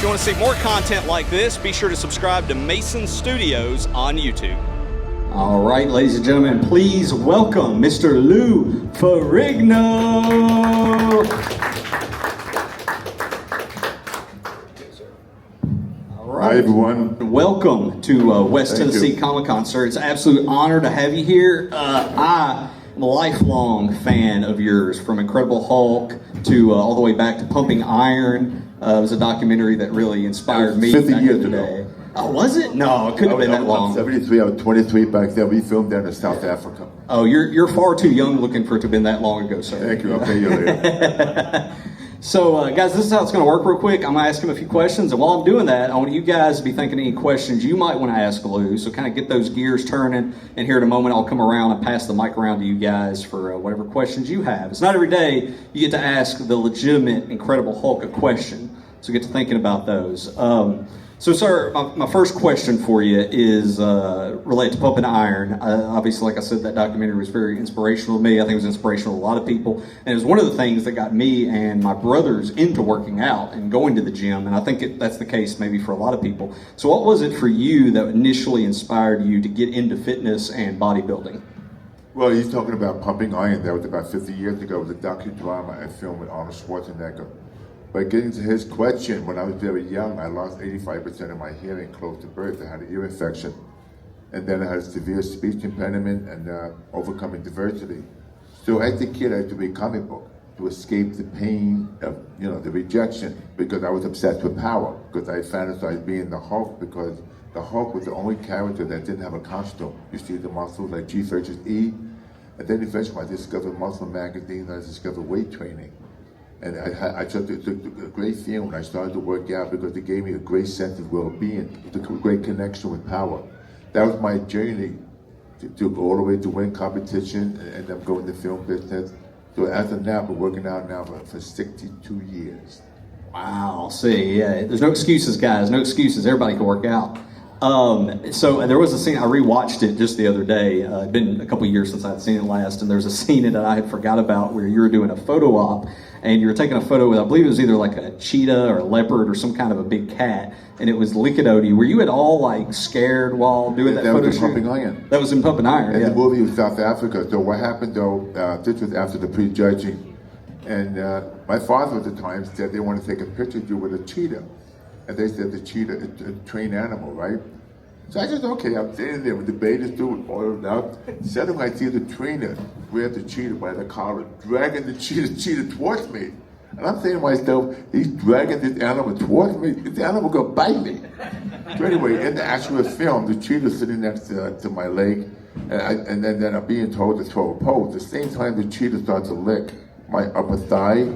you want to see more content like this, be sure to subscribe to Mason Studios on YouTube. All right, ladies and gentlemen, please welcome Mr. Lou Ferrigno. All right. Hi, everyone. Welcome to West Tennessee Comic-Con, sir. It's an absolute honor to have you here. I'm a lifelong fan of yours, from Incredible Hulk to all the way back to Pumping Iron. It was a documentary that really inspired me. 50 back years in the ago. day. Oh, was it? No, it couldn't have been that long. I'm 73, I was 23 back then. We filmed down in South Africa. Oh, you're far too young looking for it to have been that long ago, sir. Thank you, I'll pay you later. So, guys, this is how it's going to work real quick. I'm going to ask him a few questions, and while I'm doing that, I want you guys to be thinking any questions you might want to ask Lou, so kind of get those gears turning, and here in a moment I'll come around and pass the mic around to you guys for whatever questions you have. It's not every day you get to ask the legitimate Incredible Hulk a question, so get to thinking about those. So, sir, my first question for you is related to Pumping Iron. Obviously, like I said, that documentary was very inspirational to me. I think it was inspirational to a lot of people. And it was one of the things that got me and my brothers into working out and going to the gym. And I think that's the case maybe for a lot of people. So what was it for you that initially inspired you to get into fitness and bodybuilding? Well, he's talking about Pumping Iron. That was about 50 years ago. It was a docudrama I filmed with Arnold Schwarzenegger. But getting to his question, when I was very young, I lost 85% of my hearing close to birth. I had an ear infection. And then I had a severe speech impediment and overcoming diversity. So as a kid, I had to read comic book to escape the pain of, the rejection, because I was obsessed with power, because I fantasized being the Hulk, because the Hulk was the only character that didn't have a costume. You see the muscles like G versus E. And then eventually I discovered Muscle Magazine, I discovered weight training. And I took a great feeling when I started to work out, because it gave me a great sense of well-being, a great connection with power. That was my journey to go all the way to win competition and then go into the film business. So as of now, I've been working out now for 62 years. Wow, see, yeah, there's no excuses, guys, no excuses. Everybody can work out. So there was a scene, I rewatched it just the other day. It'd been a couple years since I'd seen it last, and there's a scene that I had forgot about where you were doing a photo op, and you were taking a photo with, I believe it was either like a cheetah or a leopard or some kind of a big cat, and it was Lickidoty. Were you at all like scared while doing that photo was shoot? Pumping Iron. That was in Pumping Iron, And yeah. the movie was South Africa. So what happened though, this was after the prejudging, and my father at the time said they want to take a picture of you with a cheetah. And they said the cheetah is a trained animal, right? So I said, okay, I'm sitting there with the bathing suit oiled out. Suddenly I see the trainer grab the cheetah by the collar, dragging the cheetah towards me. And I'm saying to myself, he's dragging this animal towards me, this animal gonna bite me. So anyway, in the actual film, the cheetah's sitting next to my leg, and then I'm being told to throw a pose. At the same time, the cheetah starts to lick my upper thigh.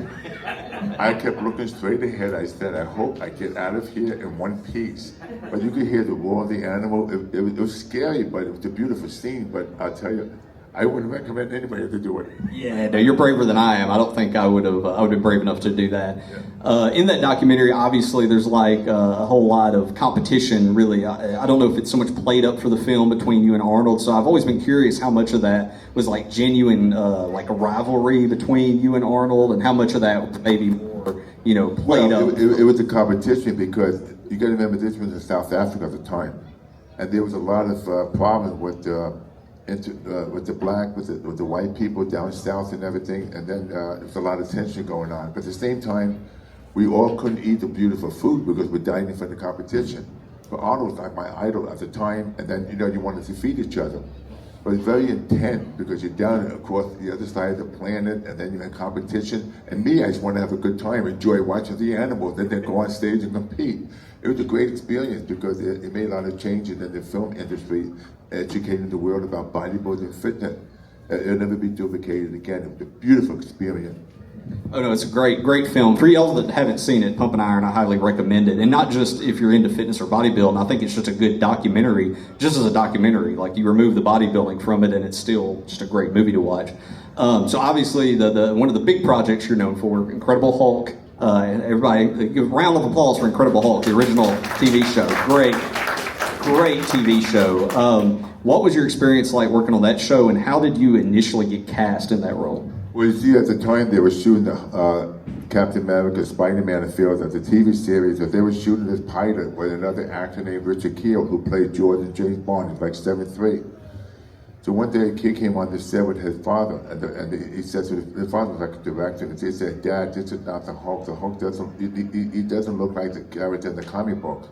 I kept looking straight ahead. I said, I hope I get out of here in one piece. But you could hear the roar of the animal. It was scary, but it was a beautiful scene. But I'll tell you, I wouldn't recommend anybody to do it. Yeah, no, you're braver than I am. I don't think I would have been brave enough to do that. Yeah. In that documentary, obviously, there's like a whole lot of competition, really. I don't know if it's so much played up for the film between you and Arnold, so I've always been curious how much of that was like genuine, like a rivalry between you and Arnold, and how much of that was maybe more, played up. It was a competition, because you got to remember this was in South Africa at the time. And there was a lot of problems with the white people down south and everything, and then there was a lot of tension going on. But at the same time, we all couldn't eat the beautiful food because we're dying for the competition. But Arnold was like my idol at the time, and then you wanted to feed each other. But it's very intense because you're down across the other side of the planet, and then you're in competition. And me, I just want to have a good time, enjoy watching the animals, and then go on stage and compete. It was a great experience because it made a lot of changes in the film industry, educating the world about bodybuilding and fitness. It'll never be duplicated again. It was a beautiful experience. Oh no, it's a great film. For y'all that haven't seen it, Pumping Iron, I highly recommend it. And not just if you're into fitness or bodybuilding, I think it's just a good documentary, just as a documentary. Like, you remove the bodybuilding from it and it's still just a great movie to watch. So obviously, the one of the big projects you're known for, Incredible Hulk. Everybody, give a round of applause for Incredible Hulk, the original TV show. Great TV show. What was your experience like working on that show, and how did you initially get cast in that role? Well, you see, at the time they were shooting Captain America, Spider-Man, and feels that the TV series that they were shooting this pilot with another actor named Richard Keel, who played George and James Bond. He's like 7'3". So one day a kid came on the set with his father, and he said to his father was like a director, and they said, "Dad, this is not the Hulk. The Hulk he doesn't look like the character in the comic book,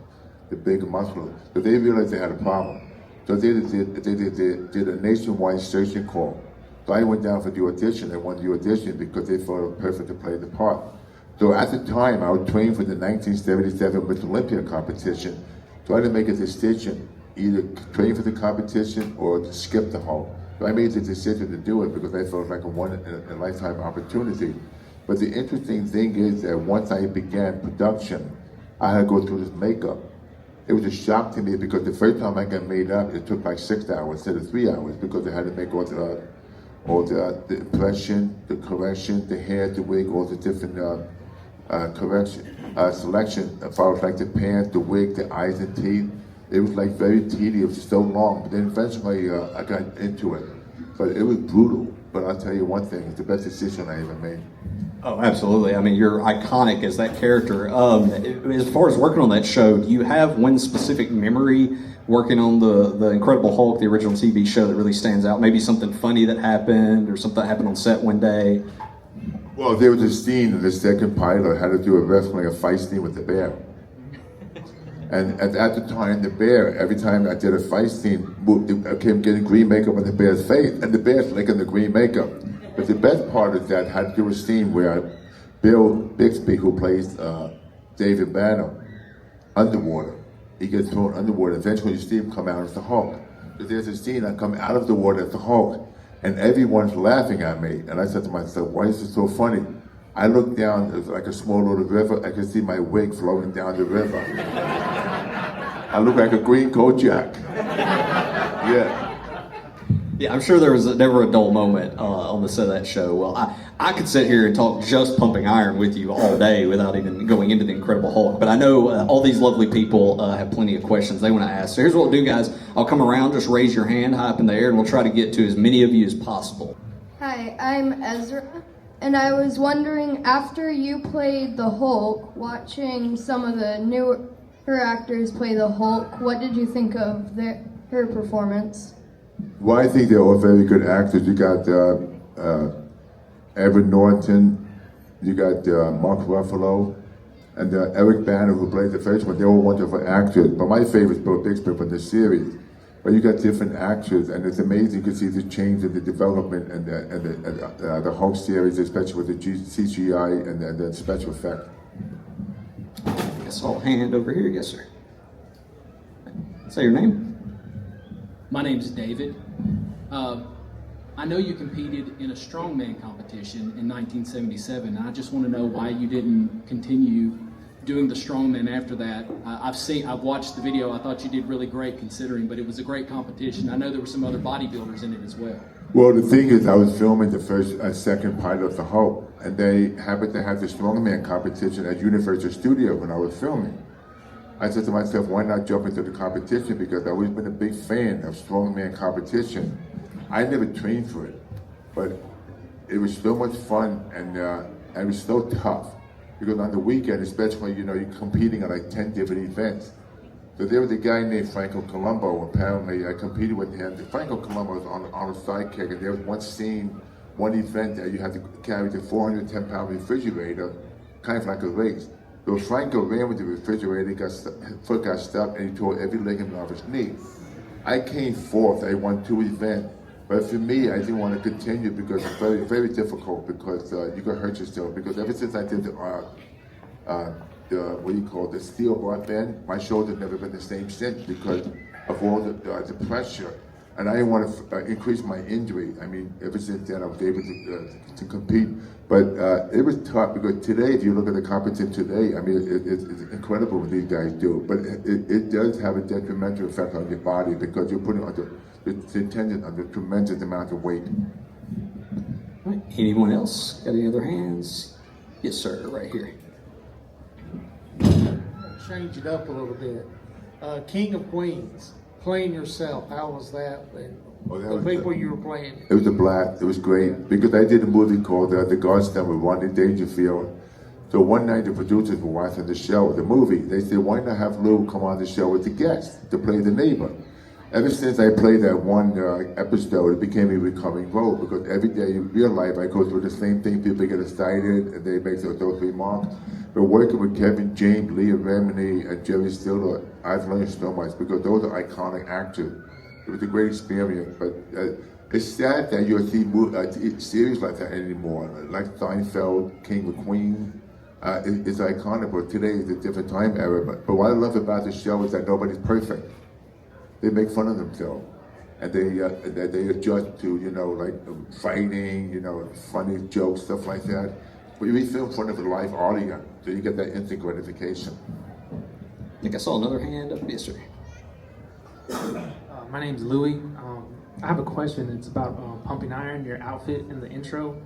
the big muscular." So they realized they had a problem. So they did a nationwide searching call. So I went down for the audition. I won the audition because they thought it was perfect to play the part. So at the time, I was trained for the 1977 Miss Olympia competition. So I had to make a decision, either train for the competition or to skip the Hulk. So I made the decision to do it because I felt like a one-in-a-lifetime opportunity. But the interesting thing is that once I began production, I had to go through this makeup. It was a shock to me because the first time I got made up, it took like 6 hours instead of 3 hours because I had to make all the impression, the correction, the hair, the wig, all the different selection as far as like the pants, the wig, the eyes and teeth. It was like very tedious, so long. But then eventually I got into it. But it was brutal. But I'll tell you one thing, it's the best decision I ever made. Oh, absolutely. I mean, you're iconic as that character. As far as working on that show, do you have one specific memory working on the Incredible Hulk, the original TV show, that really stands out? Maybe something funny that happened or something that happened on set one day? Well, there was a scene in the second pilot had to do a fight scene with the bear. And at the time, the bear, every time I did a fight scene, I kept getting green makeup on the bear's face, and the bear's licking the green makeup. But the best part is that I had to do a scene where Bill Bixby, who plays David Banner, underwater. He gets thrown underwater. Eventually, you see him come out as the Hulk. So there's a scene I come out of the water as the Hulk, and everyone's laughing at me. And I said to myself, "Why is this so funny?" I looked down, it was like a small little river. I could see my wig floating down the river. I look like a green Kojak. Yeah. Yeah, I'm sure there was never a dull moment on the set of that show. Well, I could sit here and talk just pumping iron with you all day without even going into the Incredible Hulk. But I know all these lovely people have plenty of questions they want to ask. So here's what we'll do, guys. I'll come around, just raise your hand high up in the air, and we'll try to get to as many of you as possible. Hi, I'm Ezra, and I was wondering, after you played the Hulk, watching some of the newer actors play the Hulk, what did you think of her performance? Well, I think they're all very good actors. You got Edward Norton, you got Mark Ruffalo, and Eric Banner, who played the first one. They're all wonderful actors. But my favorite is Bill Bixby from the series. But you got different actors, and it's amazing to see the change in the development and the Hulk series, especially with the CGI and the special effect. Yes, I'll hand over here. Yes, sir. Say your name. My name is David. I know you competed in a strongman competition in 1977, and I just want to know why you didn't continue doing the strongman after that. I've watched the video. I thought you did really great considering, but it was a great competition. I know there were some other bodybuilders in it as well. Well, the thing is, I was filming the second pilot of the Hulk, and they happened to have the strongman competition at Universal Studios when I was filming. I said to myself, why not jump into the competition? Because I've always been a big fan of strongman competition. I never trained for it, but it was so much fun, and it was so tough. Because on the weekend, especially, you're competing on like 10 different events. So there was a guy named Franco Colombo. Apparently, I competed with him. Franco Colombo was on a sidekick, and there was one scene, one event that you had to carry the 410-pound refrigerator, kind of like a race. So Franco ran with the refrigerator, foot got stuck, and he tore every ligament off his knee. I came fourth. I won 2 events. But for me, I didn't want to continue because it's very, very difficult because you can hurt yourself. Because ever since I did the steel bar bend, my shoulder's never been the same since because of all the pressure. And I didn't want to increase my injury. I mean, ever since then, I was able to compete. But it was tough because today, if you look at the competition today, I mean, it's incredible what these guys do. But it does have a detrimental effect on your body because you're putting the tendon under a tremendous amount of weight. All right. Anyone else? Got any other hands? Yes, sir, right here. Change it up a little bit. King of Queens, playing yourself. How was that? The people you were playing. It was a blast. It was great because I did a movie called The Godson with Rodney Dangerfield, So one night the producers were watching the show, the movie. They said, why not have Lou come on the show with the guest to play the neighbor? Ever since I played that one episode, it became a recurring role because every day in real life I go through the same thing. People get excited and they make those remarks. But working with Kevin James, Leah Remini, and Jerry Stiller, I've learned so much because those are iconic actors. It was a great experience, but it's sad that you don't see series like that anymore. Like Seinfeld, King of Queens, it's iconic, but today is a different time era. But what I love about the show is that nobody's perfect. They make fun of themselves, and they adjust to, like fighting, funny jokes, stuff like that. But we film in front of a live audience, so you get that instant gratification. I think I saw another hand up. Yes, sir. My name's Louie. I have a question. It's about pumping iron, your outfit in the intro.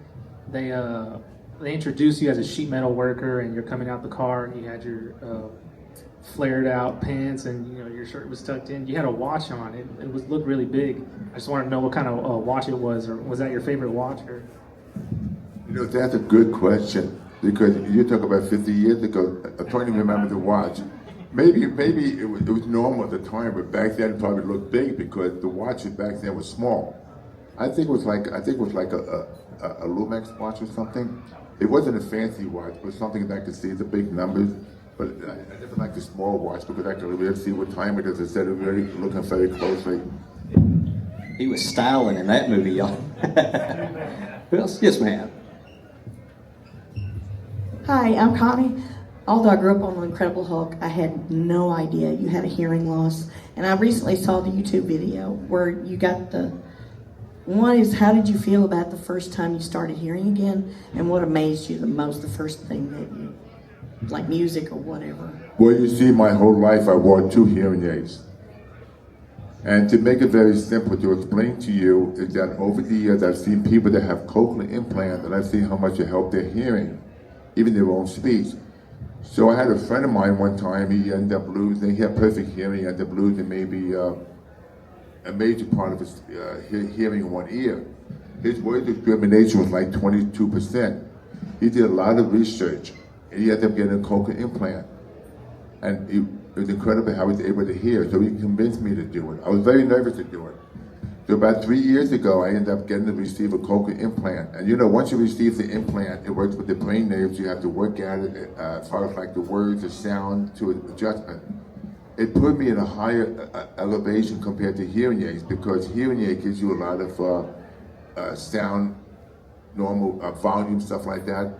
They introduce you as a sheet metal worker, and you're coming out the car, and you had your flared out pants, and your shirt was tucked in. You had a watch on. It looked really big. I just wanted to know what kind of watch it was, or was that your favorite watch? Or? That's a good question because you talk about 50 years ago. I'm trying to remember the watch. Maybe it was normal at the time, but back then it probably looked big because the watches back then was small. I think it was like a Lumex watch or something. It wasn't a fancy watch, but something that I could see the big numbers. But I never liked the small watch because I could really see what time it is instead of really looking very closely. He was styling in that movie, y'all. Who else? Yes, ma'am. Hi, I'm Connie. Although I grew up on The Incredible Hulk, I had no idea you had a hearing loss. And I recently saw the YouTube video where you got one is, how did you feel about the first time you started hearing again? And what amazed you the most, the first thing that you, like music or whatever? Well, you see, my whole life I wore 2 hearing aids. And to make it very simple to explain to you is that over the years I've seen people that have cochlear implants and I've seen how much it helped their hearing, even their own speech. So I had a friend of mine one time, he ended up losing, he had perfect hearing, he ended up losing maybe a major part of his hearing in one ear. His word discrimination was like 22%. He did a lot of research and he ended up getting a cochlear implant. And it was incredible how he was able to hear, so he convinced me to do it. I was very nervous to do it. So about 3 years ago, I ended up getting to receive a cochlear implant. And once you receive the implant, it works with the brain waves. You have to work at it as far as like the words, the sound, to adjustment. It put me in a higher elevation compared to hearing aids because hearing aid gives you a lot of sound, normal volume, stuff like that.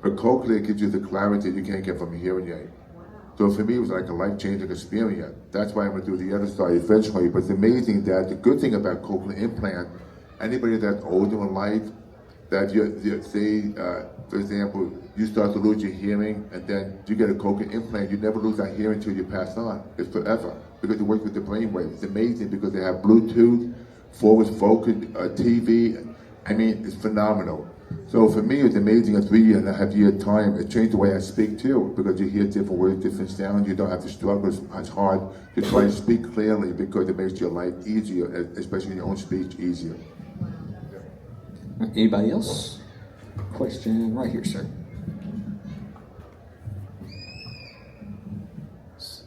But cochlear gives you the clarity you can't get from a hearing aid. So for me, it was like a life-changing experience. That's why I'm going to do the other side eventually. But it's amazing that the good thing about cochlear implant, anybody that's older in life, that you say, for example, you start to lose your hearing and then you get a cochlear implant, you never lose that hearing until you pass on. It's forever because it works with the brain waves. It's amazing because they have Bluetooth, forward focus, TV. I mean, it's phenomenal. So for me, it's amazing. A 3.5 year time, it changed the way I speak too, because you hear different words, different sounds. You don't have to struggle as hard to try to speak clearly because it makes your life easier, especially your own speech easier. Anybody else? Question right here, sir.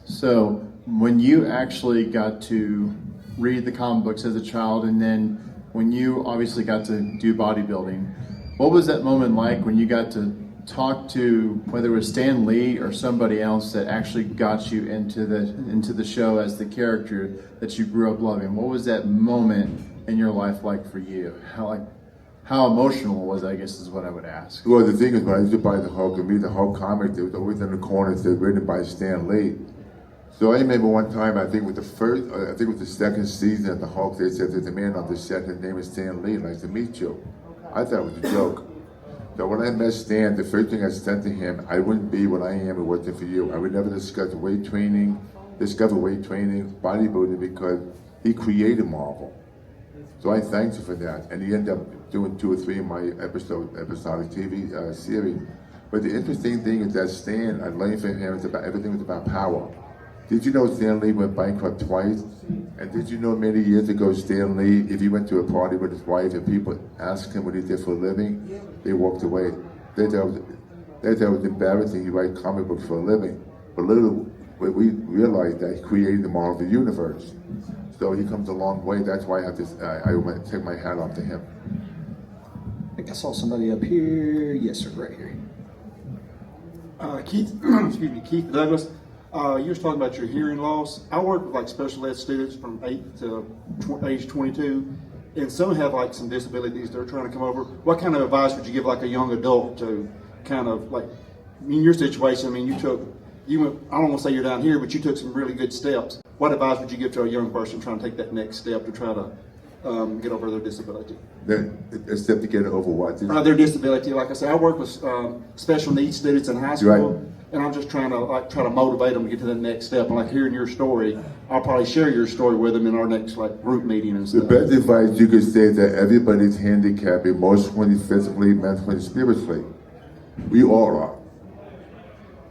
So when you actually got to read the comic books as a child, and then when you obviously got to do bodybuilding, what was that moment like when you got to talk to, whether it was Stan Lee or somebody else that actually got you into the show as the character that you grew up loving? What was that moment in your life like for you? How emotional was it, I guess is what I would ask. Well, the thing is, when I used to buy the Hulk and read the Hulk comic, there was always in the corners that written by Stan Lee. So I remember one time, I think it was the second season of the Hulk, they said there's a man on the set, his name is Stan Lee, and I'd like to meet you. I thought it was a joke. So when I met Stan, the first thing I said to him, I wouldn't be what I am if it wasn't for you. I would never discover weight training, bodybuilding, because he created Marvel. So I thanked him for that. And he ended up doing 2 or 3 of my episodic TV series. But the interesting thing is that Stan, I learned from him, everything was about power. Did you know Stan Lee went bankrupt twice? And did you know many years ago Stan Lee, if he went to a party with his wife and people asked him what he did for a living, they walked away. They thought They thought it was embarrassing. He writes comic books for a living. But little we realized that he created the Marvel Universe. So he comes a long way. That's why I have this. I want to take my hat off to him. I think I saw somebody up here. Yes, sir, right here. Keith, excuse me, Keith Douglas. You was talking about your hearing loss. I work with like special ed students from 8 to age 22, and some have like some disabilities. They're trying to come over. What kind of advice would you give like a young adult to kind of like, in your situation? I mean, you went, I don't want to say you're down here, but you took some really good steps. What advice would you give to a young person trying to take that next step to try to get over their disability? A step to get over what? Their disability. Like I say, I work with special needs students in high school, Right. and I'm just trying to motivate them to get to the next step. And like hearing your story, I'll probably share your story with them in our next like group meeting and The stuff. best advice you could say is that everybody's handicapped emotionally, physically, mentally, spiritually. We all are.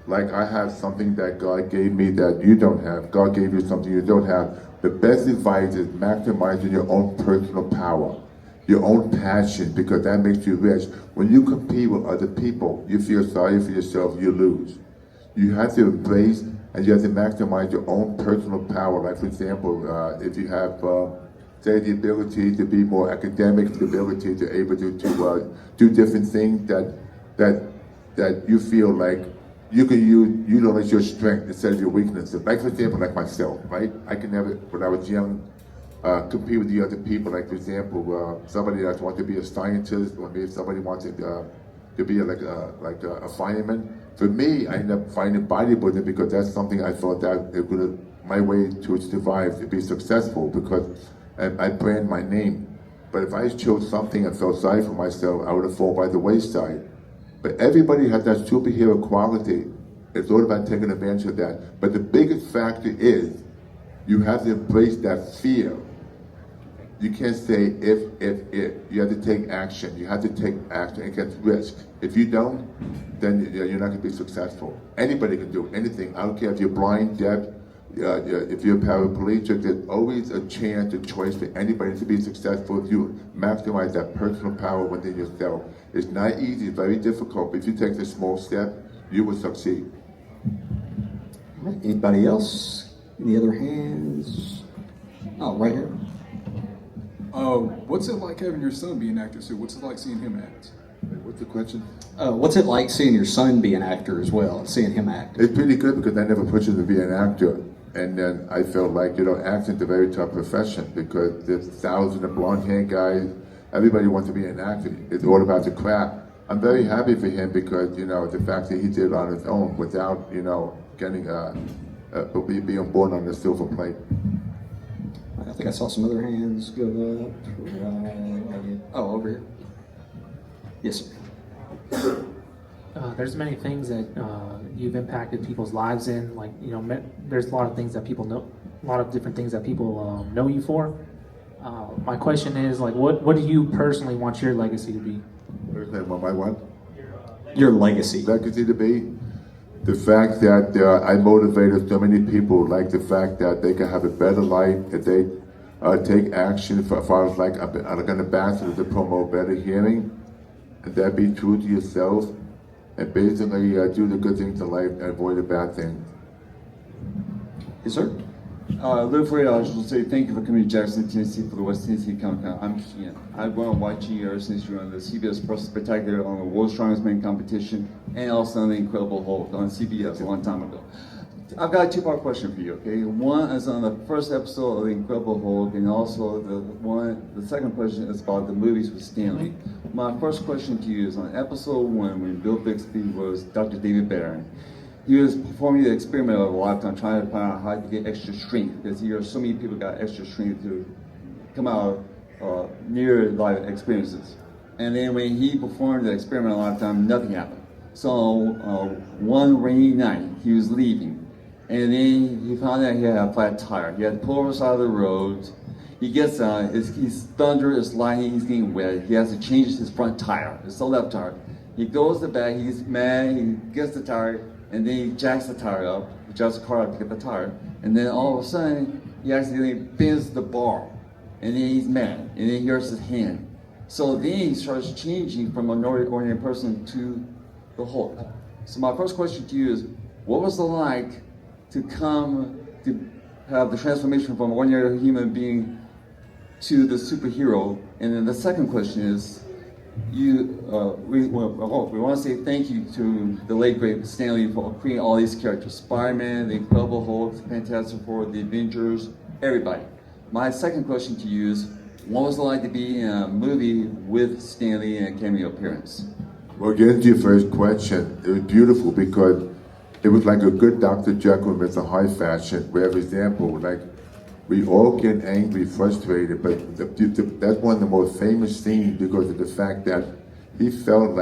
Like I have something that God gave me that you don't have. God gave you something you don't have. The best advice is maximizing your own personal power, your own passion, because that makes you rich. When you compete with other people, you feel sorry for yourself, you lose. You have to embrace and you have to maximize your own personal power. Like for example, if you have, say, the ability to be more academic, the ability to able to do different things that you feel like you can utilize your strength instead of your weaknesses. Like for example, like myself, right? I can never, when I was young, compete with the other people. Like for example, somebody that wanted to be a scientist, or maybe somebody wanted to be like a fireman. For me, I ended up finding bodybuilding because that's something I thought that it would my way to survive, to be successful, because I brand my name. But if I chose something and felt sorry for myself, I would have fallen by the wayside. But everybody has that superhero quality. It's all about taking advantage of that. But the biggest factor is you have to embrace that fear. You can't say if. You have to take action. You have to take action against risk. If you don't, then you're not going to be successful. Anybody can do anything. I don't care if you're blind, deaf, if you're paraplegic. There's always a chance, a choice for anybody to be successful if you maximize that personal power within yourself. It's not easy, it's very difficult, but if you take the small step, you will succeed. All right, anybody else? Any other hands? Oh, right here. What's it like having your son be an actor too? What's it like seeing him act? What's the question? What's it like seeing your son be an actor as well, seeing him act? It's pretty good because I never pushed him to be an actor. And then I felt like, acting's a very tough profession because there's thousands of blonde-haired guys. Everybody wants to be an actor. It's all about the craft. I'm very happy for him because, the fact that he did it on his own without, getting, being born on the silver plate. I think I saw some other hands go up. Oh, over here. Yes, sir. There's many things that you've impacted people's lives in. Like, there's a lot of things that people know, a lot of different things that people know you for. My question is, like, what do you personally want your legacy to be? My what? Your legacy. Legacy to be? The fact that I motivated so many people, like the fact that they can have a better life if they take action as far as like an ambassador to promote better hearing, and that be true to yourself, and basically do the good things in life and avoid the bad things. Yes, sir. Lou Ferrigno, I just want to say thank you for coming to Jackson, Tennessee for the West Tennessee Comic Con. I'm Kian. I've been watching you ever since you were on the CBS Sports Spectacular on the World's Strongest Man competition, and also on the Incredible Hulk on CBS a long time ago. I've got a two-part question for you, okay? One is on the first episode of the Incredible Hulk, and also the second question is about the movies with Stanley. My first question to you is on episode 1 when Bill Bixby was Dr. David Barron. He was performing the experiment of a lifetime, trying to find out how to get extra strength, because here so many people got extra strength to come out near life experiences. And then when he performed the experiment a lifetime, nothing happened. So one rainy night, he was leaving, and then he found out he had a flat tire. He had to pull over the side of the road. He gets on, he's thunder, it's lightning, he's getting wet. He has to change his front tire, it's the left tire. He goes to the back, he's mad, he gets the tire, and then he jacks the tire up, he jacks the car up to get the tire, and then all of a sudden, he accidentally bends the bar, and then he's mad, and then he hurts his hand. So then he starts changing from an ordinary person to the Hulk. So my first question to you is, what was it like to come to have the transformation from an ordinary human being to the superhero? And then the second question is, we want to say thank you to the late great Stan Lee for creating all these characters: Spider-Man, the Incredible Hulk, Fantastic Four, the Avengers, everybody. My second question to you is, what was it like to be in a movie with Stan Lee in a cameo appearance? Well, getting to your first question, it was beautiful because it was like a good Dr. Jekyll and Mr. Hyde fashion, where, for example, like, we all get angry, frustrated, but that's one of the most famous scenes because of the fact that he felt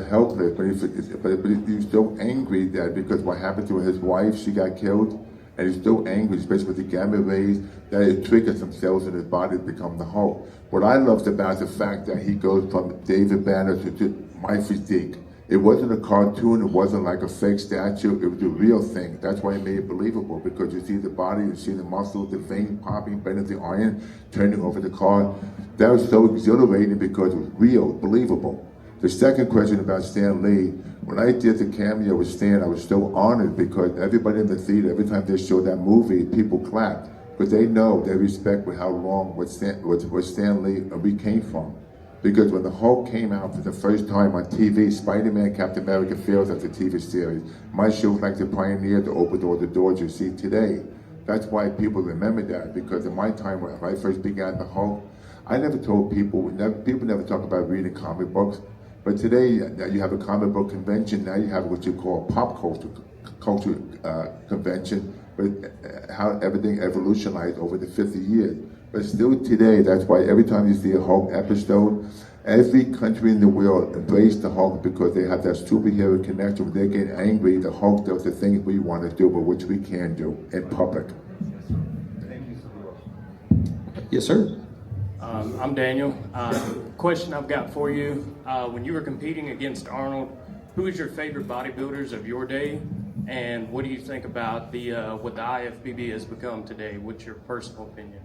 helpless, but he was so angry that because what happened to his wife, she got killed, and he's so angry, especially with the gamma rays, that it triggers some cells in his body to become the Hulk. What I loved about the fact that he goes from David Banner to my physique. It wasn't a cartoon, it wasn't like a fake statue, it was the real thing. That's why it made it believable, because you see the body, you see the muscles, the vein popping, bending the iron, turning over the car. That was so exhilarating because it was real, believable. The second question about Stan Lee, when I did the cameo with Stan, I was so honored because everybody in the theater, every time they showed that movie, people clapped. Because they know, they respect with how long what Stan Lee we came from. Because when the Hulk came out for the first time on TV, Spider-Man, Captain America fails as a TV series. My show was like the pioneer to open all the doors you see today. That's why people remember that, because in my time when I first began the Hulk, I never told people never talk about reading comic books, but today that you have a comic book convention, now you have what you call a pop culture convention, but how everything evolutionized over the 50 years. But still today, that's why every time you see a Hulk episode, every country in the world embrace the Hulk because they have that superhero connection. When they get angry, the Hulk does the things we want to do, but which we can do in public. Thank you so much. Yes, sir. I'm Daniel. Question I've got for you. When you were competing against Arnold, who is your favorite bodybuilders of your day? And what do you think about what the IFBB has become today? What's your personal opinion?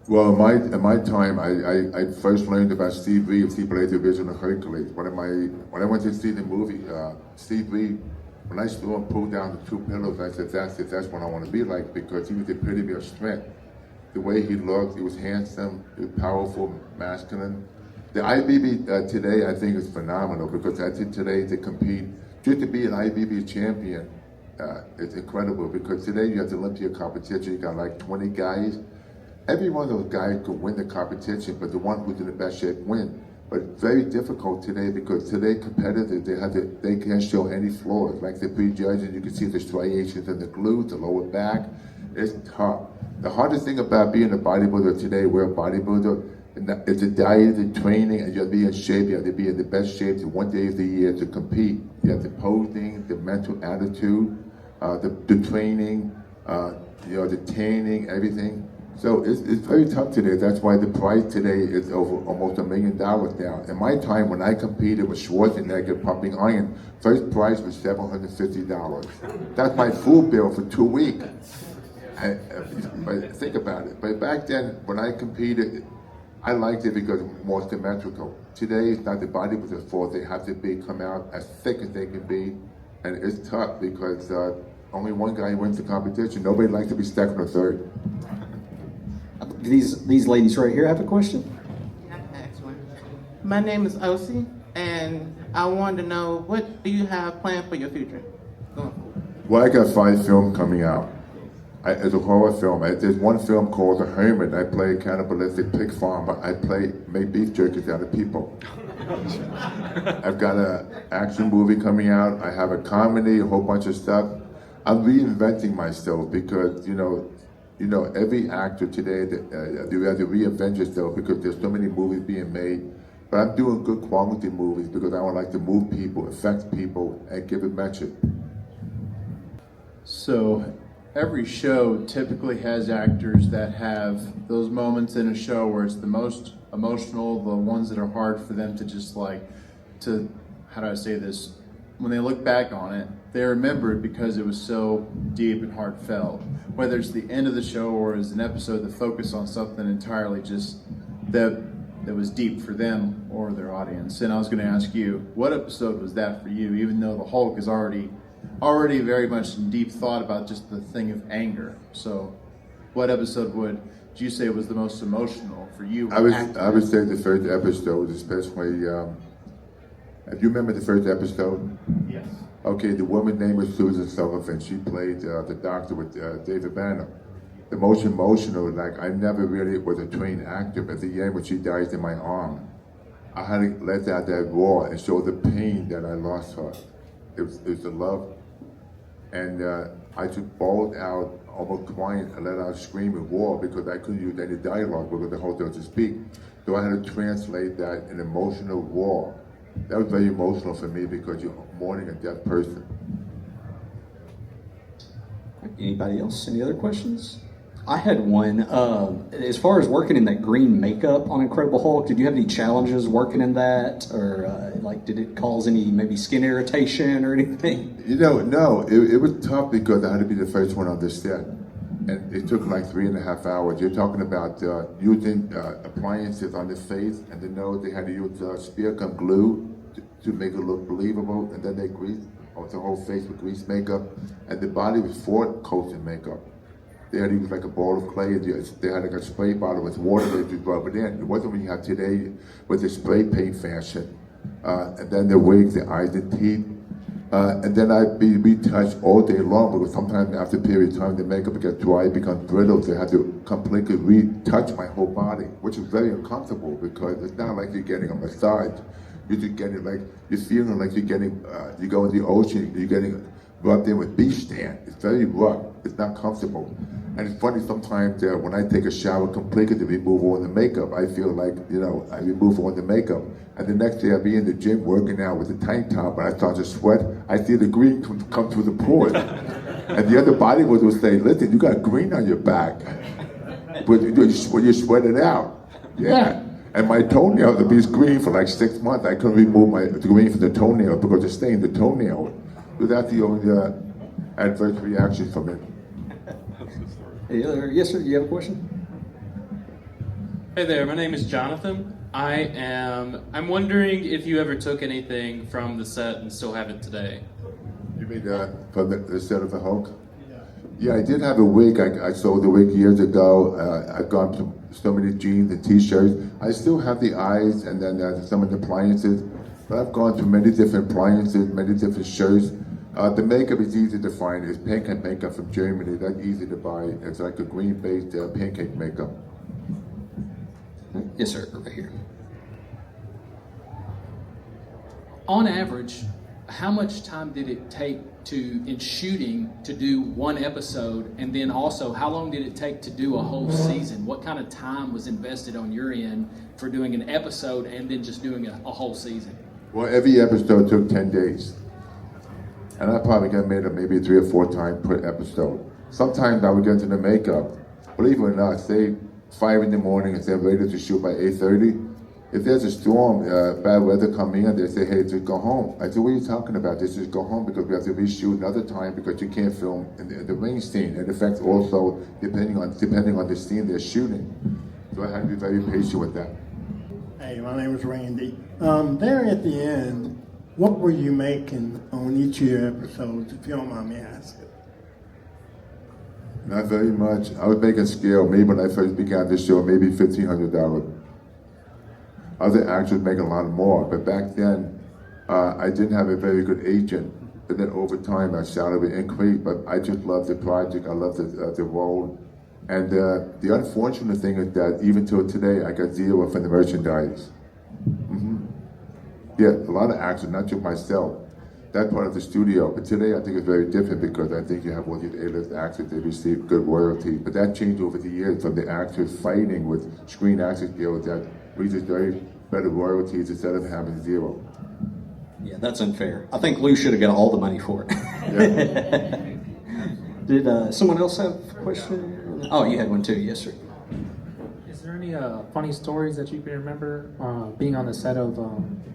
Well, in my time, I first learned about Steve Reed, he played the original Hercules. When I went to see the movie, Steve Reed, when I saw him pull down the two pillows, I said, that's what I want to be like, because he was the epitome of strength. The way he looked, he was handsome, he was powerful, masculine. The IBB today, I think, is phenomenal, because I think today to compete, just to be an IBB champion, it's incredible, because today you have the Olympia competition, you got like 20 guys. Every one of those guys could win the competition, but the one who's in the best shape win. But it's very difficult today because today competitors, they can't show any flaws. Like the prejudging, you can see the striations in the glutes, the lower back. It's tough. The hardest thing about being a bodybuilder today, we're a bodybuilder, it's a diet and training, and you have to be in shape. You have to be in the best shape to 1 day of the year to compete. You have the posing, the mental attitude, the training, the tanning, everything. So it's very tough today. That's why the price today is over almost $1 million now. In my time, when I competed with Schwarzenegger pumping iron, first prize was $750. That's my food bill for 2 weeks. But think about it. But back then, when I competed, I liked it because it was more symmetrical. Today, it's not the bodybuilder's fault. They have to come out as thick as they can be. And it's tough because only one guy wins the competition. Nobody likes to be second or third. These ladies right here have a question? Yeah, I can ask one. My name is Osi, and I wanted to know, what do you have planned for your future going forward? Well, I got 5 films coming out. It's a horror film. There's one film called The Hermit. I play a cannibalistic pig farmer. I make beef jerkies out of people. I've got an action movie coming out. I have a comedy, a whole bunch of stuff. I'm reinventing myself because, every actor today, they have to reinvent yourself because there's so many movies being made. But I'm doing good quality movies because I would like to move people, affect people, and give a message. So every show typically has actors that have those moments in a show where it's the most emotional, the ones that are hard for them to just how do I say this? When they look back on it, they remember it because it was so deep and heartfelt. Whether it's the end of the show or as an episode that focus on something entirely just that that was deep for them or their audience. And I was going to ask you, what episode was that for you? Even though the Hulk is already very much in deep thought about just the thing of anger. So, what episode would you say was the most emotional for you? I would say the first episode, especially. Do you remember the first episode? Yes. Okay, the woman's name was Susan Sullivan. She played the doctor with David Banner. The most emotional, like I never really was a trained actor, but at the end when she dies in my arm, I had to let out that roar and show the pain that I lost her. It was the love. And I just bawled out, almost crying, and let out a scream and roar because I couldn't use any dialogue because the whole doesn't speak. So I had to translate that in emotional roar. That was very emotional for me because you're mourning a dead person. Anybody else? Any other questions? I had one. As far as working in that green makeup on Incredible Hulk, did you have any challenges working in that? Or did it cause any maybe skin irritation or anything? No. It was tough because I had to be the first one on the set. And it took like 3.5 hours. You're talking about using appliances on the face and the nose. They had to use spear gum glue to make it look believable. And then they greased the whole face with grease makeup. And the body was 4 coats in makeup. They had to use like a ball of clay. They had like a spray bottle with water they just rub it in. It wasn't what you have today with the spray paint fashion. And then the wigs, the eyes, the teeth. And then I'd be retouched all day long because sometimes after a period of time the makeup gets dry, it becomes brittle. They had to completely retouch my whole body, which is very uncomfortable because it's not like you're getting a massage. You're just getting you're feeling like you're getting, you go in the ocean, you're getting rubbed in with beach sand. It's very rough. It's not comfortable. And it's funny sometimes when I take a shower completely to remove all the makeup, I feel like, I remove all the makeup. And the next day I'll be in the gym working out with a tank top and I start to sweat. I see the green come through the pores. And the other bodybuilders will say, listen, you got green on your back. But you sweat it out. Yeah. And my toenails will be green for like 6 months. I couldn't remove the green from the toenail because it's staying the toenail. So that's the only adverse reaction from it. Yes, sir. You have a question? Hey there. My name is Jonathan. I'm wondering if you ever took anything from the set and still have it today. You mean from the set of the Hulk? Yeah, I did have a wig. I sold the wig years ago. I've gone to so many jeans and T-shirts. I still have the eyes and then some of the appliances. But I've gone through many different appliances, many different shirts. The makeup is easy to find. It's pancake makeup from Germany. That's easy to buy. It's like a green-based pancake makeup. Yes, sir. Right here. On average, how much time did it take in shooting to do one episode, and then also how long did it take to do a whole season? What kind of time was invested on your end for doing an episode and then just doing a whole season? Well, every episode took 10 days. And I probably got made up maybe 3 or 4 times per episode. Sometimes I would get into the makeup. Believe it or not, say 5 in the morning and say I'm ready to shoot by 8:30. If there's a storm, bad weather coming in, they say, hey, just go home. I said, what are you talking about? They just go home because we have to reshoot another time because you can't film in the rain scene. It affects also depending on the scene they're shooting. So I had to be very patient with that. Hey, my name is Randy. There at the end, what were you making on each of your episodes, if you don't mind me asking? Not very much. I was making scale, maybe when I first began the show, maybe $1,500. Other actors making a lot more, but back then, I didn't have a very good agent. But then over time, my salary increased, but I just loved the project, I loved the role. And the unfortunate thing is that even till today, I got 0 from the merchandise. Yeah, a lot of actors, not just myself. That part of the studio. But today I think it's very different because I think you have all these A-list actors, they receive good royalties. But that changed over the years from the actors fighting with Screen Actors Guild that we just very better royalties instead of having 0. Yeah, that's unfair. I think Lou should have got all the money for it. Yeah. Did someone else have a question? Oh, you had one too. Yes, sir. Is there any funny stories that you can remember being on the set of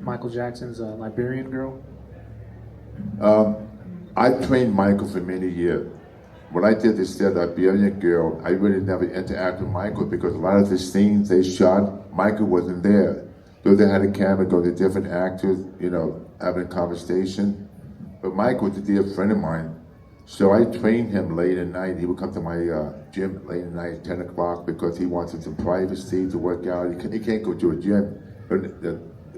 Michael Jackson's Liberian Girl? I trained Michael for many years. When I did this set, Liberian Girl, I really never interacted with Michael because a lot of the scenes they shot, Michael wasn't there. So they had a camera go to different actors, you know, having a conversation. But Michael was a dear friend of mine. So I trained him late at night. He would come to my gym late at night, 10 o'clock, because he wanted some privacy to work out. He can't go to a gym.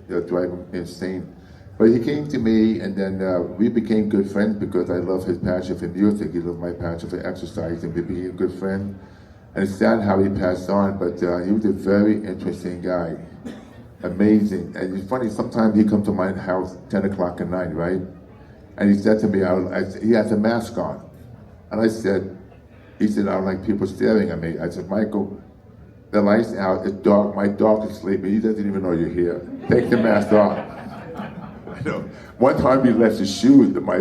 They'll drive him insane. But he came to me, and then we became good friends because I love his passion for music. He loved my passion for exercise, and we became good friends. And it's sad how he passed on, but he was a very interesting guy. Amazing. And it's funny, sometimes he comes to my house 10 o'clock at night, right? And he said to me, he has a mask on. And he said, I don't like people staring at me. I said, Michael, the light's out, it's dark, my dog is sleeping, he doesn't even know you're here. Take the mask off. I know. One time he left his shoes in my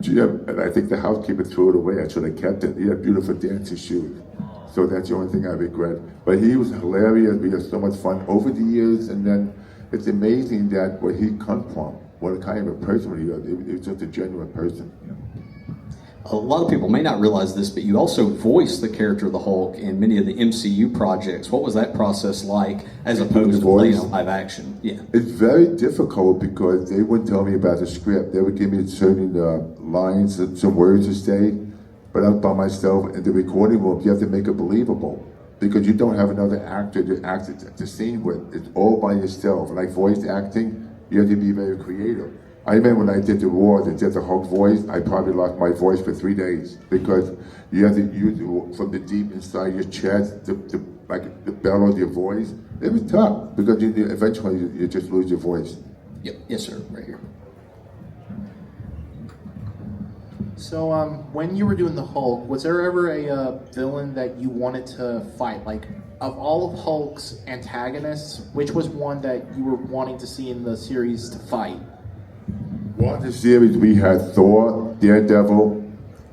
gym, and I think the housekeeper threw it away. I should have kept it. He had beautiful dancing shoes. So that's the only thing I regret. But he was hilarious. We had so much fun over the years, and then it's amazing that where he come from, what kind of a person he was. He was just a genuine person. A lot of people may not realize this, but you also voiced the character of the Hulk in many of the MCU projects. What was that process like as opposed to playing live action? Yeah. It's very difficult because they wouldn't tell me about the script. They would give me certain lines and some words to say, but I was by myself in the recording room. You have to make it believable because you don't have another actor to act the scene with. It's all by yourself. Like voice acting, you have to be very creative. I remember when I did the War, and did the Hulk voice, I probably lost my voice for 3 days because you have to use it from the deep inside your chest, like the bellow of your voice. It was tough because eventually you just lose your voice. Yep. Yes, sir. Right here. So when you were doing the Hulk, was there ever a villain that you wanted to fight? Like, of all of Hulk's antagonists, which was one that you were wanting to see in the series to fight? Well, in the series we had Thor, Daredevil,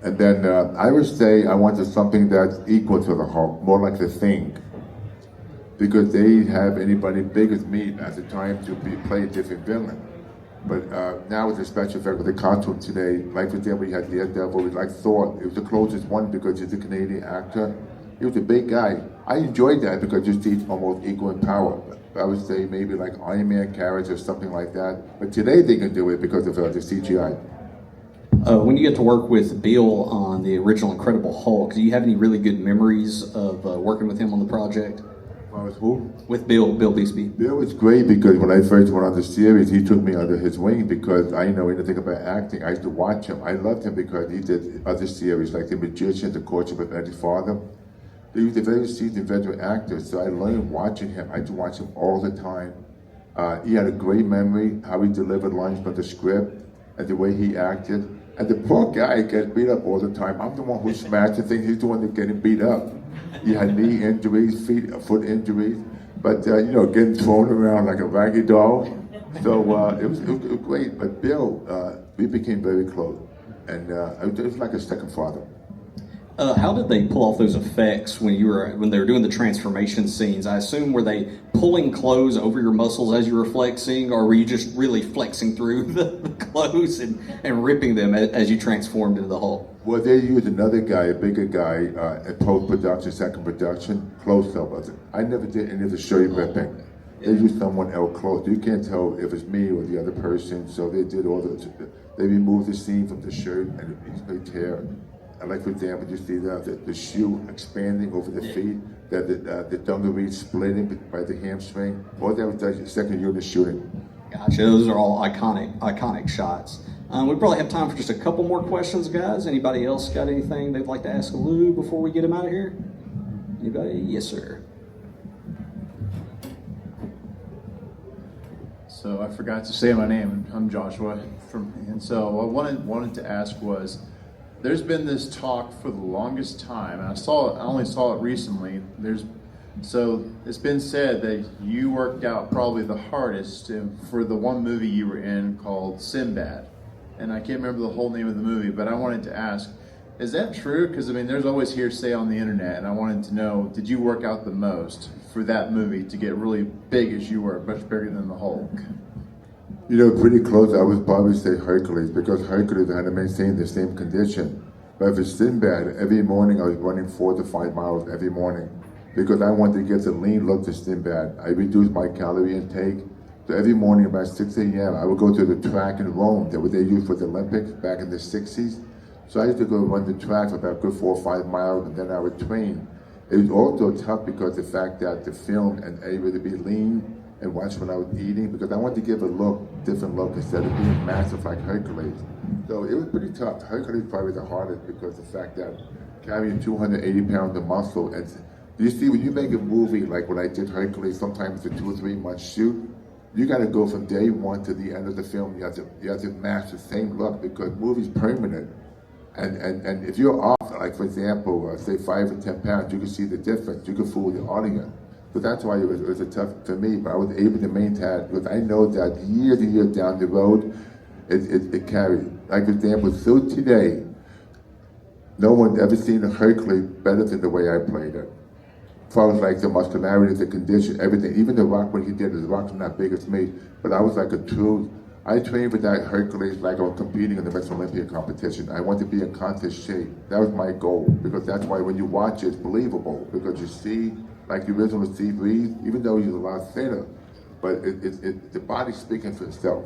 and then I would say I wanted something that's equal to the Hulk, more like the Thing. Because they didn't have anybody big as me at the time to play a different villain. But now with the special effect with the costume today, like for example, we had Daredevil, we like Thor. It was the closest one because he's a Canadian actor. He was a big guy. I enjoyed that because just he's almost equal in power. I would say maybe like Iron Man character or something like that. But today they can do it because of the CGI. When you get to work with Bill on the original Incredible Hulk, do you have any really good memories of working with him on the project? With who? With Bill Bixby. Bill was great because when I first went on the series, he took me under his wing because I didn't know anything about acting. I used to watch him. I loved him because he did other series like The Magician, The Courtship of Eddie's Father. He was a very seasoned veteran actor, so I learned watching him. I used to watch him all the time. He had a great memory, how he delivered lines from the script, and the way he acted. And the poor guy gets beat up all the time. I'm the one who smashed the thing. He's the one that's getting beat up. He had knee injuries, foot injuries, but getting thrown around like a raggy doll. So it was great. But Bill, we became very close, and it was like a second father. How did they pull off those effects when they were doing the transformation scenes? I assume, were they pulling clothes over your muscles as you were flexing, or were you just really flexing through the clothes and ripping them as you transformed into the Hulk? Well, they used another guy, a bigger guy, in post-production, second production, close-up. I never did any of the shirt ripping. They used someone else close. You can't tell if it's me or the other person, so they did they removed the seam from the shirt and they tear it. And like for example, you see the shoe expanding over the feet, the dungaree splitting by the hamstring. All that was the second unit shooting. Gotcha. Those are all iconic shots. We probably have time for just a couple more questions, guys. Anybody else got anything they'd like to ask Lou before we get him out of here? Anybody? Yes, sir. So I forgot to say my name. I'm Joshua and so what I wanted to ask was, there's been this talk for the longest time, and I only saw it recently. So it's been said that you worked out probably the hardest for the one movie you were in called Sinbad. And I can't remember the whole name of the movie, but I wanted to ask, is that true? Because there's always hearsay on the internet, and I wanted to know, did you work out the most for that movie to get really big as you were, much bigger than the Hulk? Pretty close. I would probably say Hercules, because Hercules had to maintain the same condition. But for Sinbad, every morning I was running 4 to 5 miles every morning. because I wanted to get the lean look to Sinbad. I reduced my calorie intake. So every morning about 6 a.m., I would go to the track in Rome that they used for the Olympics back in the 60s. So I used to go run the track for about a good 4 or 5 miles, and then I would train. It was also tough because the fact that the film and able to be lean and watch when I was eating, because I wanted to give a different look instead of being massive like Hercules. So it was pretty tough. Hercules probably the hardest because the fact that carrying 280 pounds of muscle, and you see when you make a movie like when I did Hercules, sometimes it's a 2 or 3 month shoot, you got to go from day one to the end of the film. You have to match the same look because movie's permanent. And if you're off, like for example, say 5 or 10 pounds, you can see the difference. You can fool the audience. So that's why it was a tough for me, but I was able to maintain it because I know that year to year down the road, it carried. Like for example, so today, no one ever seen a Hercules better than the way I played it. As far as like the muscularity, the condition, everything. Even The Rock, when he did it, The Rock's not big as me, but I was like a true, I trained for that Hercules like I was competing in the West Olympia competition. I wanted to be in contest shape. That was my goal, because that's why when you watch it, it's believable, because you see, like the original Steve Reeves, even though he's a lot thinner, but the body's speaking for itself.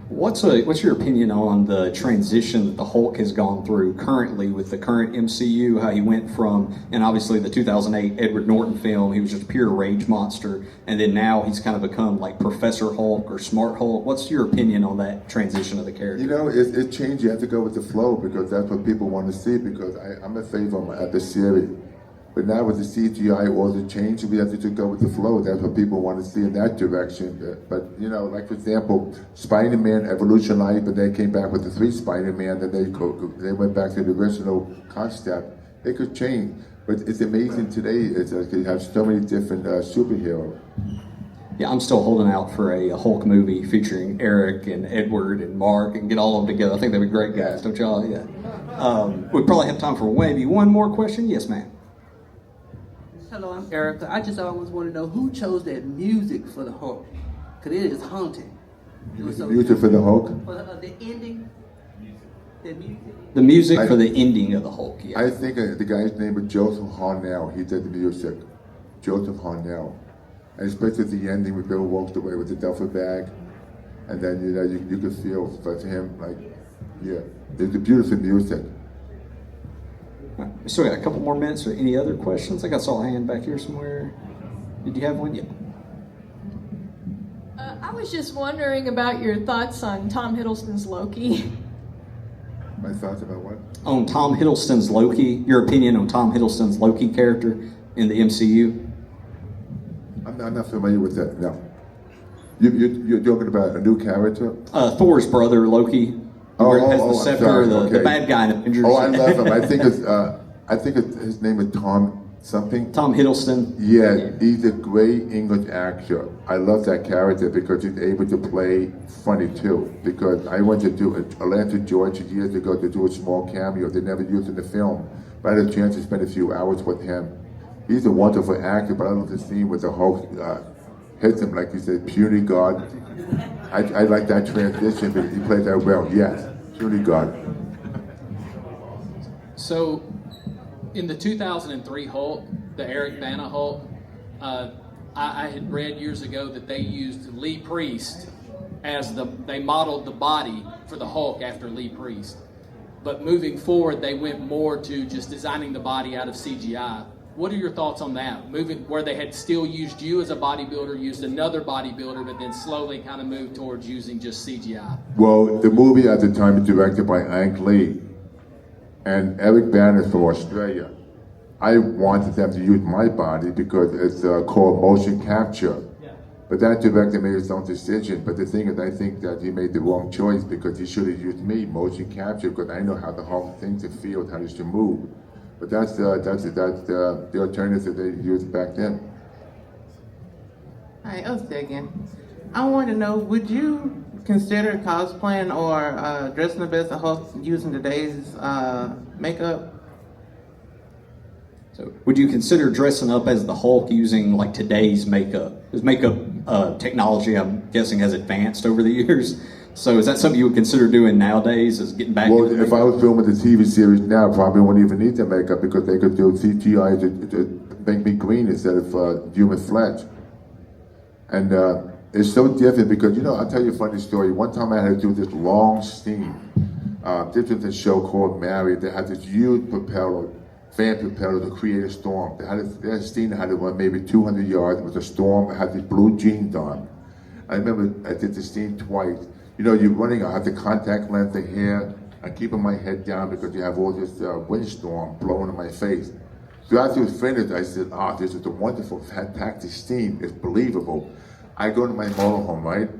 What's your opinion on the transition that the Hulk has gone through currently with the current MCU, how he went from, and obviously the 2008 Edward Norton film, he was just a pure rage monster, and then now he's kind of become like Professor Hulk or Smart Hulk. What's your opinion on that transition of the character? You know, it changed. You have to go with the flow because that's what people want to see, because I'm a favor of the series. But now with the CGI, all the change, we have to just go with the flow. That's what people want to see in that direction. But you know, like for example, Spider-Man evolutionized, but they came back with the 3 Spider-Man, then they went back to the original concept. They could change, but it's amazing today. It's like you have so many different superheroes. Yeah, I'm still holding out for a Hulk movie featuring Eric and Edward and Mark and get all of them together. I think they'd be great guys, don't y'all? Yeah. We probably have time for maybe one more question. Yes, ma'am. Hello, I'm Erica. I just always want to know who chose that music for the Hulk, because it is haunting. Music for the Hulk? For the ending, the music. The music for the ending of the Hulk, yeah. I think the guy's name was Joseph Harnell. He did the music. Joseph Harnell. And especially at the ending when Bill walked away with the duffel bag. And then, you know, you could feel for him, like, yeah. It's a beautiful music. We still got a couple more minutes. Or any other questions? I think I saw a hand back here somewhere. Did you have one? Yeah. I was just wondering about your thoughts on Tom Hiddleston's Loki. My thoughts about what? On Tom Hiddleston's Loki. Your opinion on Tom Hiddleston's Loki character in the MCU? I'm not familiar with that, no. You're talking about a new character? Thor's brother, Loki. Has the scepter, the bad guy in Avengers. Oh, I love him. I think his name is Tom something. Tom Hiddleston. Yeah, he's a great English actor. I love that character because he's able to play funny too. Because I went to do Atlanta, Georgia years ago to do a small cameo they never used in the film. But I had a chance to spend a few hours with him. He's a wonderful actor, but I love the scene with the Hulk hits him like he said, puny God. I like that transition, but he played that well. Yes, puny God. So, in the 2003 Hulk, the Eric Bana Hulk, I had read years ago that they used Lee Priest as they modeled the body for the Hulk after Lee Priest. But moving forward, they went more to just designing the body out of CGI. What are your thoughts on that? Moving where they had still used you as a bodybuilder, used another bodybuilder, but then slowly kind of moved towards using just CGI. Well, the movie at the time was directed by Ang Lee and Eric Bana from Australia. I wanted them to use my body because it's called motion capture. But that director made his own decision. But the thing is, I think that he made the wrong choice because he should have used me, motion capture, because I know how the whole thing to feel, how it should move. But that's the alternative they used back then. Hi, Elsie again. I want to know, would you consider cosplaying or dressing up as a Hulk using today's makeup? So, would you consider dressing up as the Hulk using like today's makeup? Because makeup technology, I'm guessing, has advanced over the years. So is that something you would consider doing nowadays, is getting back into if I was filming the TV series now, I probably wouldn't even need the makeup because they could do CGI make me green instead of human flesh. And it's so different because, I'll tell you a funny story. One time I had to do this long scene. This was a show called Married. They had this huge fan propeller to create a storm. They had a scene that had to run maybe 200 yards. It was a storm. I had these blue jeans on. I remember I did the scene twice. You're running, I have the contact lens, the hair. I'm keeping my head down because you have all this windstorm blowing in my face. So after it was finished, I said, this is a wonderful, fantastic scene. It's believable. I go to my motorhome, right?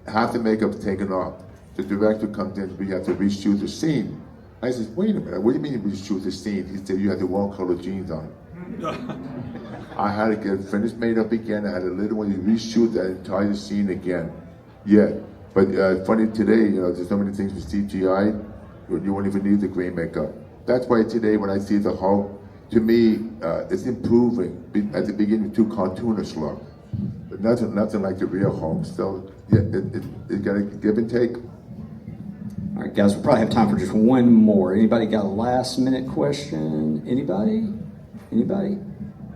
Half the makeup taken off. The director comes in, we have to reshoot the scene. I said, wait a minute, what do you mean reshoot the scene? He said, you had the wrong color jeans on. I had to get finished made up again. I had to literally reshoot that entire scene again. Yeah, but funny today, there's so many things with CGI, you won't even need the green makeup. That's why today when I see the Hulk, to me, it's improving. At the beginning, too cartoonish look. But nothing like the real Hulk. So, yeah, it got to give and take. All right, guys, we'll probably have time for just one more. Anybody got a last minute question? Anybody?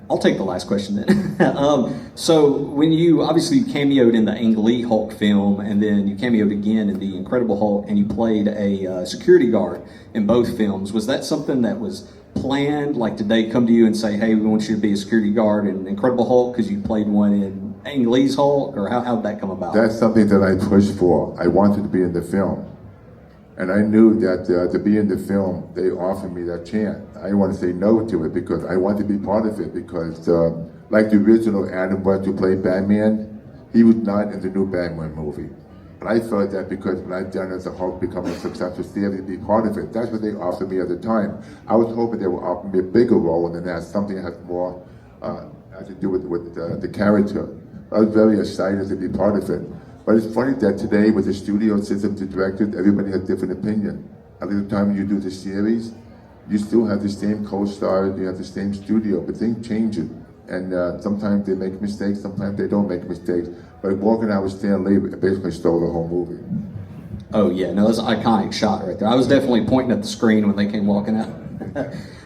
I'll take the last question then. So when you obviously cameoed in the Ang Lee Hulk film, and then you cameoed again in the Incredible Hulk, and you played a security guard in both films, was that something that was planned? Like, did they come to you and say, hey, we want you to be a security guard in Incredible Hulk because you played one in Ang Lee's Hulk, or how did that come about? That's something that I pushed for. I wanted to be in the film. And I knew that to be in the film, they offered me that chance. I didn't want to say no to it because I wanted to be part of it because like the original Adam West who played Batman, he was not in the new Batman movie. And I felt that because when I'd done as a Hulk becoming a successful theater to be part of it, that's what they offered me at the time. I was hoping they would offer me a bigger role than that, something that has more has to do with the character. I was very excited to be part of it. But it's funny that today with the studio system to directors, everybody has different opinion. At the time you do the series, you still have the same co-stars, you have the same studio, but things change it. And sometimes they make mistakes, sometimes they don't make mistakes. But walking out with Stan Lee basically stole the whole movie. Oh yeah, no, that's an iconic shot right there. I was definitely pointing at the screen when they came walking out.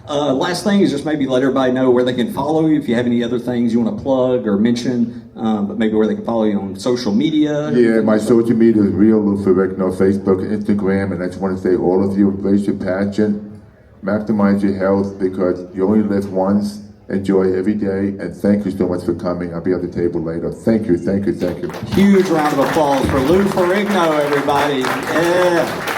Last thing is just maybe let everybody know where they can follow you, if you have any other things you want to plug or mention, but maybe where they can follow you on social media. Yeah, my social media is real Lou Ferrigno, Facebook, Instagram, and I just want to say all of you, embrace your passion, maximize your health because you only live once, enjoy every day, and thank you so much for coming. I'll be at the table later. Thank you, thank you, thank you. Huge round of applause for Lou Ferrigno, everybody. Yeah.